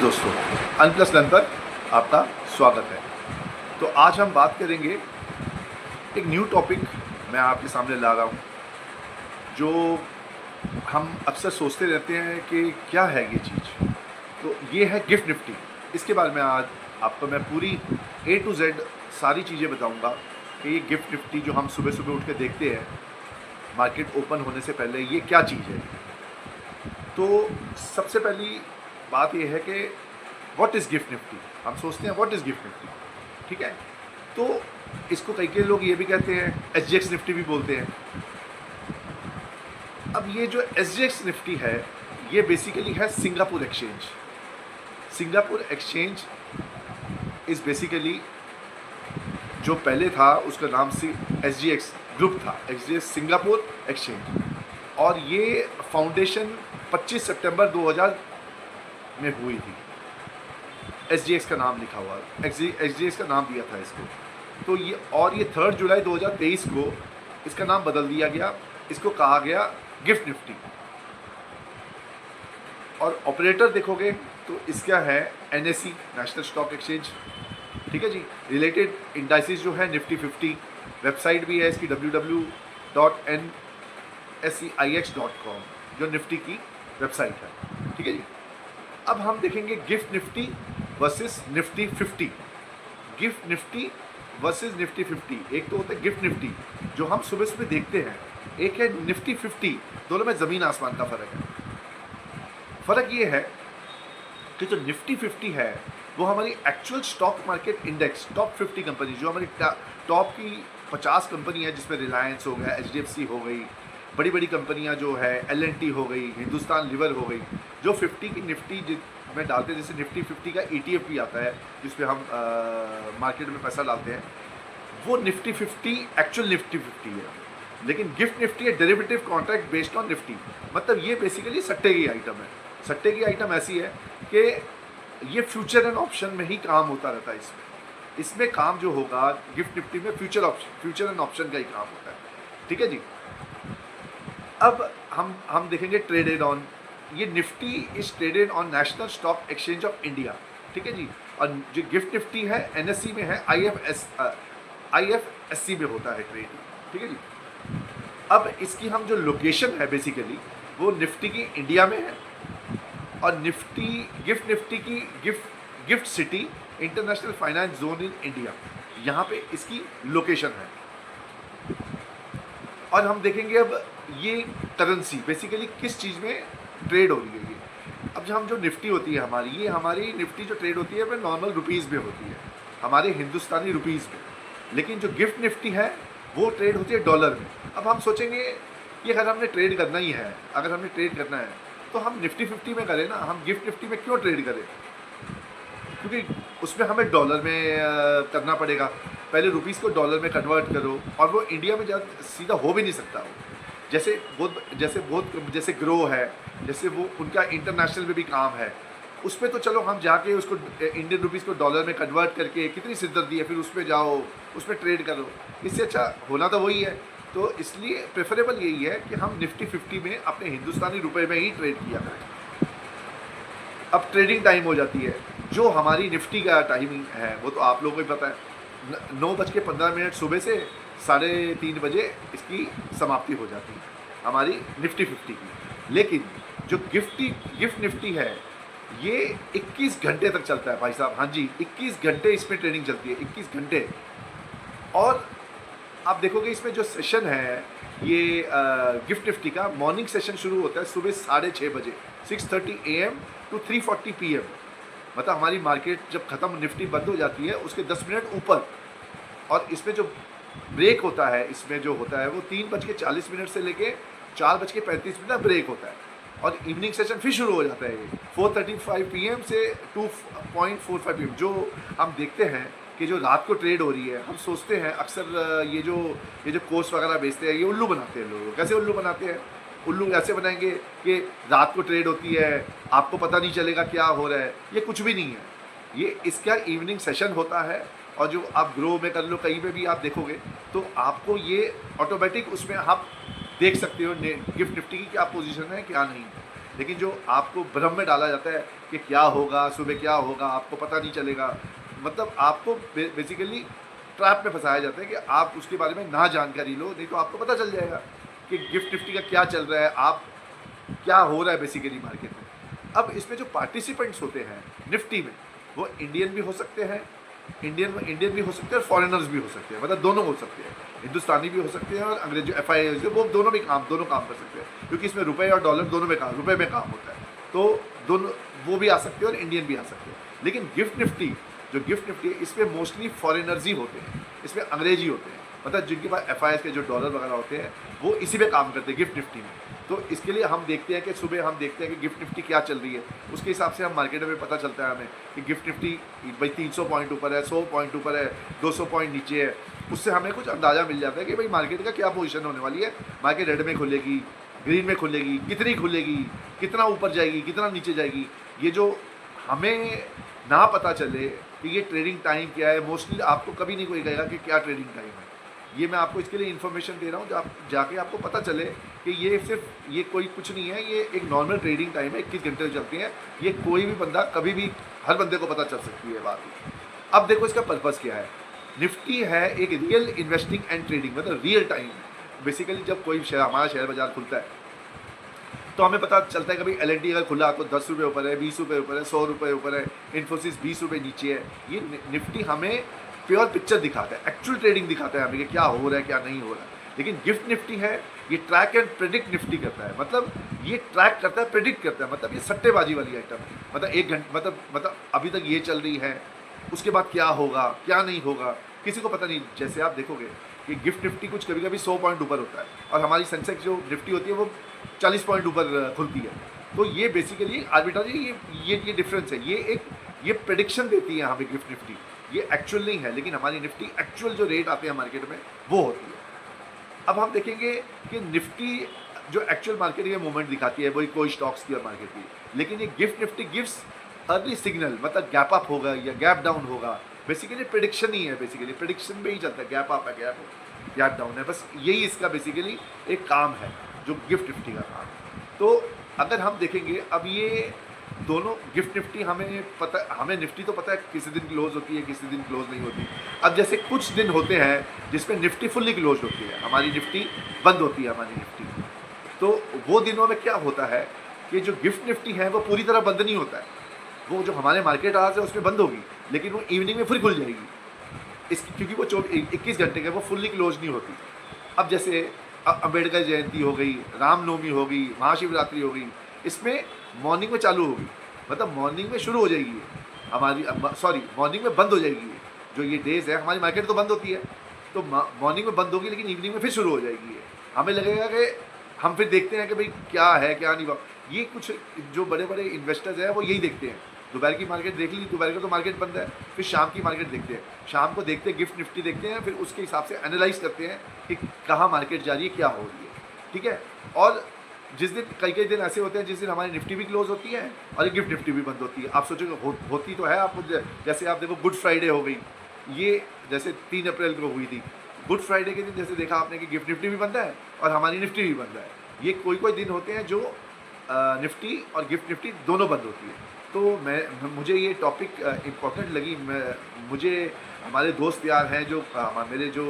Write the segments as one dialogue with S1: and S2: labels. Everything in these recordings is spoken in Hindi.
S1: दोस्तों, अनप्लस लर्न पर आपका स्वागत है। तो आज हम बात करेंगे, एक न्यू टॉपिक मैं आपके सामने ला रहा हूँ, जो हम अक्सर सोचते रहते हैं कि क्या है ये चीज़। तो ये है गिफ्ट निफ्टी। इसके बारे में आज आपको मैं पूरी A to Z सारी चीज़ें बताऊँगा कि ये गिफ्ट निफ्टी जो हम सुबह सुबह उठ के देखते हैं मार्केट ओपन होने से पहले, ये क्या चीज़ है। तो सबसे पहली बात यह है कि व्हाट इज़ गिफ्ट निफ्टी। हम सोचते हैं व्हाट इज़ गिफ्ट निफ्टी, ठीक है। तो इसको कई लोग ये भी कहते हैं, SGX निफ्टी भी बोलते हैं। अब ये जो SGX निफ्टी है, ये बेसिकली है Singapore exchange. Singapore exchange is basically, जो पहले था उसका नाम SGX ग्रुप था, SGX सिंगापुर एक्सचेंज। और ये फाउंडेशन 25 सितंबर 2000 में हुई थी। SGX का नाम लिखा हुआ, SGX का नाम दिया था इसको। तो ये 3 जुलाई 2023 को इसका नाम बदल दिया गया, इसको कहा गया गिफ्ट निफ्टी। और ऑपरेटर देखोगे तो इसका है NSE, नेशनल स्टॉक एक्सचेंज, ठीक है जी। रिलेटेड इंडाइसिस जो है निफ्टी 50, वेबसाइट भी है इसकी www.nscix.com, जो निफ्टी की वेबसाइट है, ठीक है जी। अब हम देखेंगे gift Nifty versus Nifty 50। Gift Nifty versus Nifty 50, एक तो होता है गिफ्ट निफ्टी जो हम सुबह सुबह देखते हैं, एक है निफ्टी 50। दोनों में ज़मीन आसमान का फ़र्क है। फ़र्क ये है कि जो निफ्टी 50 है वो हमारी actual stock market index, top 50 company, जो हमारी टॉप की 50 कंपनी है, जिसमें रिलायंस हो गया, HDFC हो गई, बड़ी बड़ी कंपनियां जो है L&T हो गई, हिंदुस्तान लीवर हो गई, जो 50 की निफ्टी में डालते हैं। जैसे निफ्टी 50 का ETF भी आता है जिसपे हम मार्केट में पैसा डालते हैं, वो निफ्टी 50 एक्चुअल निफ्टी 50 है। लेकिन गिफ्ट निफ्टी है derivative contract based on Nifty. मतलब ये बेसिकली सट्टे की आइटम है। सट्टे की आइटम ऐसी है कि ये फ्यूचर एंड ऑप्शन में ही काम होता रहता है। इसमें काम जो होगा गिफ्ट निफ्टी में फ्यूचर एंड ऑप्शन का ही काम होता है, ठीक है जी। अब हम देखेंगे ट्रेडेड ऑन, ये Nifty is traded on national stock exchange of India, ठीक है जी। और जो गिफ्ट निफ्टी है NSE में है, IFSC में होता है ट्रेड, ठीक है जी। अब इसकी हम जो लोकेशन है बेसिकली, वो निफ्टी की इंडिया में है, और गिफ्ट निफ्टी की gift city international finance zone in India, यहाँ पे इसकी लोकेशन है। और हम देखेंगे अब ये करेंसी बेसिकली किस चीज़ में ट्रेड हो रही है। ये अब हम जो निफ्टी होती है हमारी निफ्टी जो ट्रेड होती है वो नॉर्मल रुपीज़ में होती है, हमारे हिंदुस्तानी रुपीज़ में। लेकिन जो गिफ्ट निफ्टी है वो ट्रेड होती है डॉलर में। अब हम सोचेंगे कि अगर हमने ट्रेड करना ही है, तो हम निफ्टी 50 में करें ना, हम गिफ्ट निफ्टी में क्यों ट्रेड करें? क्योंकि उसमें हमें डॉलर में करना पड़ेगा। पहले रुपीज़ को डॉलर में कन्वर्ट करो, और वो इंडिया में सीधा हो भी नहीं सकता। वो जैसे ग्रो है, जैसे वो उनका इंटरनेशनल में भी काम है, उस पर तो चलो हम जाके उसको इंडियन रुपीज़ को डॉलर में कन्वर्ट करके कितनी सिद्दत है, फिर उस पर जाओ, उस पर ट्रेड करो। इससे अच्छा होना तो वही है। तो इसलिए प्रेफरेबल यही है कि हम निफ्टी 50 में अपने हिंदुस्तानी रुपए में ही ट्रेड किया करें। अब ट्रेडिंग टाइम हो जाती है, जो हमारी निफ्टी का टाइमिंग है वो तो आप लोगों को ही पता है, 9:15 सुबह से 3:30 बजे इसकी समाप्ति हो जाती है हमारी निफ्टी 50 की। लेकिन जो गिफ्ट निफ्टी है ये 21 घंटे तक चलता है भाई साहब। हाँ जी, 21 घंटे इसमें ट्रेडिंग चलती है, 21 घंटे। और आप देखोगे इसमें जो सेशन है ये गिफ्ट निफ्टी का, मॉर्निंग सेशन शुरू होता है सुबह 6:30 बजे, 6:30 AM to 3:40 PM। मतलब हमारी मार्केट जब ख़त्म, निफ्टी बंद हो जाती है उसके 10 मिनट ऊपर। और इसमें जो ब्रेक होता है, वो 3:40 से लेके 4:35 ब्रेक होता है। और इवनिंग सेशन फिर शुरू हो जाता है ये 4:35 PM से 2:45 PM। जो हम देखते हैं कि जो रात को ट्रेड हो रही है, हम सोचते हैं अक्सर ये जो कोर्स वगैरह बेचते हैं, ये उल्लू बनाते हैं लोग। कैसे उल्लू बनाते हैं? उल्लू ऐसे बनाएंगे कि रात को ट्रेड होती है, आपको पता नहीं चलेगा क्या हो रहा है। ये कुछ भी नहीं है, ये इसका इवनिंग सेशन होता है। और जो आप ग्रो में कर लो, कहीं पे भी आप देखोगे तो आपको ये ऑटोमेटिक उसमें आप देख सकते हो गिफ्ट निफ्टी की क्या पोजीशन है, क्या नहीं है। लेकिन जो आपको भ्रम में डाला जाता है कि क्या होगा, सुबह क्या होगा, आपको पता नहीं चलेगा, मतलब आपको बेसिकली ट्रैप में फंसाया जाता है कि आप उसके बारे में ना जानकारी लो, नहीं तो आपको पता चल जाएगा कि गिफ्ट निफ्टी का क्या चल रहा है, आप क्या हो रहा है बेसिकली मार्केट में। अब इसमें जो पार्टिसिपेंट्स होते हैं निफ्टी में, वो इंडियन भी हो सकते हैं, इंडियन भी हो सकते हैं और फॉरेनर्स भी हो सकते हैं, मतलब दोनों हो सकते हैं, हिंदुस्तानी भी हो सकते हैं और अंग्रेज जो FII वो दोनों काम कर सकते हैं, क्योंकि इसमें रुपए और डॉलर दोनों में काम, रुपए में काम होता है, तो दोनों वो भी आ सकते हैं और इंडियन भी आ सकते हैं। लेकिन गिफ्ट निफ्टी है इसमें मोस्टली फॉरेनर्स ही होते हैं, इसमें अंग्रेजी होते हैं, मतलब जिनके पास FII के जो डॉलर वगैरह होते हैं वो इसी में काम करते हैं गिफ्ट निफ्टी में। तो इसके लिए हम देखते हैं कि सुबह हम देखते हैं कि गिफ्ट निफ्टी क्या चल रही है, उसके हिसाब से हम मार्केट में पता चलता है हमें कि गिफ्ट निफ्टी भाई 300 पॉइंट ऊपर है, 100 पॉइंट ऊपर है, 200 पॉइंट नीचे है, उससे हमें कुछ अंदाज़ा मिल जाता है कि भाई मार्केट का क्या पोजीशन होने वाली है, मार्केट रेड में खुलेगी, ग्रीन में खुलेगी, कितनी खुलेगी, कितना ऊपर जाएगी, कितना नीचे जाएगी। ये जो हमें ना पता चले कि ये ट्रेडिंग टाइम क्या है, मोस्टली आपको कभी नहीं कोई कहेगा कि क्या ट्रेडिंग टाइम है। ये मैं आपको इसके लिए इन्फॉर्मेशन दे रहा हूँ, आप जाके आपको पता चले कि ये कोई कुछ नहीं है, ये एक नॉर्मल ट्रेडिंग टाइम है, 21 घंटे चलती है, ये कोई भी बंदा कभी भी, हर बंदे को पता चल सकती है बात। अब देखो इसका पर्पज़ क्या है। निफ्टी है एक रियल इन्वेस्टिंग एंड ट्रेडिंग, मतलब रियल टाइम। बेसिकली जब कोई शेयर, हमारा शेयर बाजार खुलता है तो हमें पता चलता है कि भाई LNT अगर खुला तो 10 रुपये ऊपर है, 20 रुपये ऊपर है, 100 रुपये ऊपर है, इन्फोसिस 20 रुपये नीचे है। ये निफ्टी हमें प्योर पिक्चर दिखाता है, एक्चुअल ट्रेडिंग दिखाता है हमें कि क्या हो रहा है क्या नहीं हो रहा है। लेकिन गिफ्ट निफ्टी है, ये ट्रैक एंड प्रेडिक्ट निफ्टी करता है, मतलब ये ट्रैक करता है, प्रेडिक्ट करता है, मतलब ये सट्टेबाजी वाली आइटम है। मतलब 1 घंटे, मतलब अभी तक ये चल रही है, उसके बाद क्या होगा क्या नहीं होगा किसी को पता नहीं। जैसे आप देखोगे कि गिफ्ट निफ्टी कुछ कभी कभी 100 पॉइंट ऊपर होता है और हमारी सेंसेक्स जो निफ्टी होती है वो 40 पॉइंट ऊपर खुलती है। तो ये बेसिकली आर्बिट्राज, ये डिफरेंस है, ये प्रेडिक्शन देती है हमें गिफ्ट निफ्टी, ये एक्चुअल नहीं है। लेकिन हमारी निफ्टी एक्चुअल जो रेट आते हैं मार्केट में वो होती है। अब हम देखेंगे कि निफ्टी जो एक्चुअल मार्केट की मूवमेंट दिखाती है वही कोई स्टॉक्स की और मार्केट की, लेकिन ये gift Nifty gives early signal, मतलब गैप अप होगा या गैप डाउन होगा। बेसिकली प्रेडिक्शन ही है, बेसिकली प्रेडिक्शन में ही चलता है, गैप अप है, गैप डाउन है, बस यही इसका बेसिकली एक काम है जो गिफ्ट निफ्टी का काम है। तो अगर हम देखेंगे अब ये दोनों गिफ्ट निफ्टी हमें निफ्टी तो पता है किसी दिन क्लोज होती है किसी दिन क्लोज नहीं होती। अब जैसे कुछ दिन होते हैं जिसमें निफ्टी फुल्ली क्लोज होती है, हमारी निफ्टी बंद होती है हमारी निफ्टी, तो वो दिनों में क्या होता है कि जो गिफ्ट निफ्टी है वो पूरी तरह बंद नहीं होता है, वो जो हमारे मार्केट आवर्स है उसमें बंद होगी, लेकिन वो इवनिंग में फिर खुल जाएगी क्योंकि वो 21 घंटे के वो फुल्ली क्लोज नहीं होती। अब जैसे अम्बेडकर जयंती हो गई, रामनवमी हो गई, महाशिवरात्रि हो गई, इसमें मॉर्निंग में चालू होगी, मतलब मॉर्निंग में शुरू हो जाएगी हमारी, मॉर्निंग में बंद हो जाएगी। जो ये डेज है हमारी मार्केट तो बंद होती है, तो मॉर्निंग में बंद होगी लेकिन इवनिंग में फिर शुरू हो जाएगी। हमें लगेगा कि हम फिर देखते हैं कि भाई क्या है क्या नहीं। ये कुछ जो बड़े बड़े इन्वेस्टर्स हैं वो यही देखते हैं, दोपहर की मार्केट देख ली, दोपहर को तो मार्केट बंद है, फिर शाम की मार्केट देखते हैं, शाम को देखते हैं गिफ्ट निफ्टी देखते हैं, फिर उसके हिसाब से एनालाइज करते हैं कि कहाँ मार्केट जा रही है, क्या हो रही है, ठीक है। और जिस दिन कई दिन ऐसे होते हैं जिस दिन हमारी निफ्टी भी क्लोज होती है और गिफ्ट निफ्टी भी बंद होती है। आप सोचोगे होती तो है, आप जैसे आप देखो गुड फ्राइडे हो गई, ये जैसे 3 अप्रैल को हुई थी, गुड फ्राइडे के दिन जैसे देखा आपने कि गिफ्ट निफ्टी भी बंद है और हमारी निफ्टी भी बंद है। ये कोई दिन होते हैं जो निफ्टी और गिफ्ट निफ्टी दोनों बंद होती है। तो मुझे ये टॉपिक इम्पोर्टेंट लगी। मुझे हमारे दोस्त यार हैं जो मेरे जो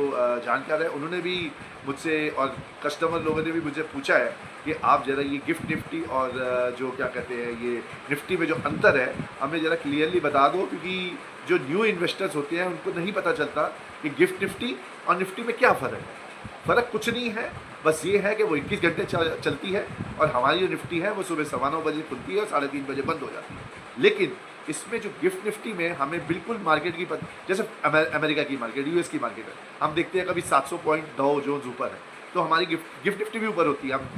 S1: जानकार हैं, उन्होंने भी मुझसे और कस्टमर लोगों ने भी मुझे पूछा है कि आप ज़रा ये गिफ्ट निफ्टी और जो क्या कहते हैं ये निफ्टी में जो अंतर है हमें ज़रा क्लियरली बता दो, क्योंकि जो न्यू इन्वेस्टर्स होते हैं उनको नहीं पता चलता कि गिफ्ट निफ्टी और निफ्टी में क्या फ़र्क है। फ़र्क कुछ नहीं है, बस ये है कि वो 21 घंटे चलती है और हमारी जो निफ्टी है वो सुबह 9:15 बजे खुलती है और 3:30 बजे बंद हो जाती है। लेकिन इसमें जो गिफ्ट निफ्टी में हमें बिल्कुल मार्केट की जैसे अमेरिका की मार्केट, यूएस की मार्केट है, हम देखते हैं कभी 700 पॉइंट डाउ जोन्स ऊपर है तो हमारी गिफ्ट निफ्टी भी ऊपर होती है। हम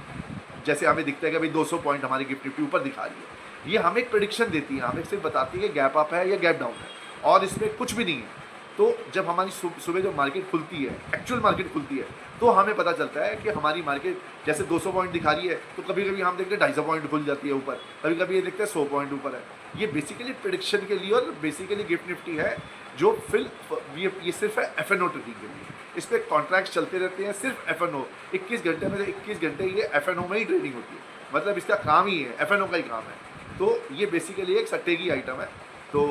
S1: जैसे हमें दिखता है कि भाई 200 पॉइंट हमारी गिफ्ट निफ्टी ऊपर दिखा रही है। ये हमें एक प्रेडिक्शन देती है, हमें सिर्फ बताती है कि गैप अप है या गैप डाउन है, और इसमें कुछ भी नहीं है। तो जब हमारी सुबह जो मार्केट खुलती है, एक्चुअल मार्केट खुलती है, तो हमें पता चलता है कि हमारी मार्केट जैसे 200 पॉइंट दिखा रही है तो कभी कभी हम देखते हैं 250 पॉइंट खुल जाती है ऊपर, कभी कभी ये देखते हैं 100 पॉइंट ऊपर है। ये बेसिकली प्रेडिक्शन के लिए और बेसिकली गिफ्ट निफ्टी है जो फिर ये सिर्फ है FNO ट्रेडिंग के लिए। इस पर कॉन्ट्रैक्ट चलते रहते हैं, सिर्फ FNO 21 घंटे में से 21 घंटे ये FNO में ही ट्रेडिंग होती है। मतलब इसका काम ही है, FNO का ही काम है। तो ये बेसिकली एक सट्टे की आइटम है। तो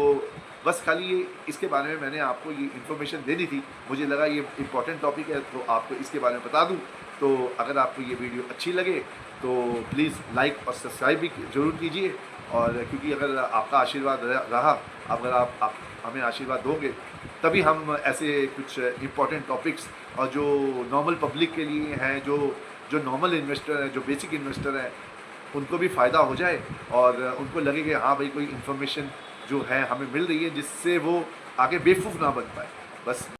S1: बस खाली ये इसके बारे में मैंने आपको ये इन्फॉर्मेशन देनी थी। मुझे लगा ये इम्पॉर्टेंट टॉपिक है तो आपको इसके बारे में बता दूँ। तो अगर आपको ये वीडियो अच्छी लगे तो प्लीज़ लाइक और सब्सक्राइब भी ज़रूर कीजिए। और क्योंकि अगर आपका आशीर्वाद रहा, अगर आप हमें आशीर्वाद दोगे, तभी हम ऐसे कुछ इम्पॉर्टेंट टॉपिक्स और जो नॉर्मल पब्लिक के लिए हैं, जो नॉर्मल इन्वेस्टर हैं, जो बेसिक इन्वेस्टर हैं, उनको भी फ़ायदा हो जाए और उनको लगे कि हाँ भाई कोई इन्फॉर्मेशन जो है हमें मिल रही है जिससे वो आगे बेवकूफ़ ना बन पाए। बस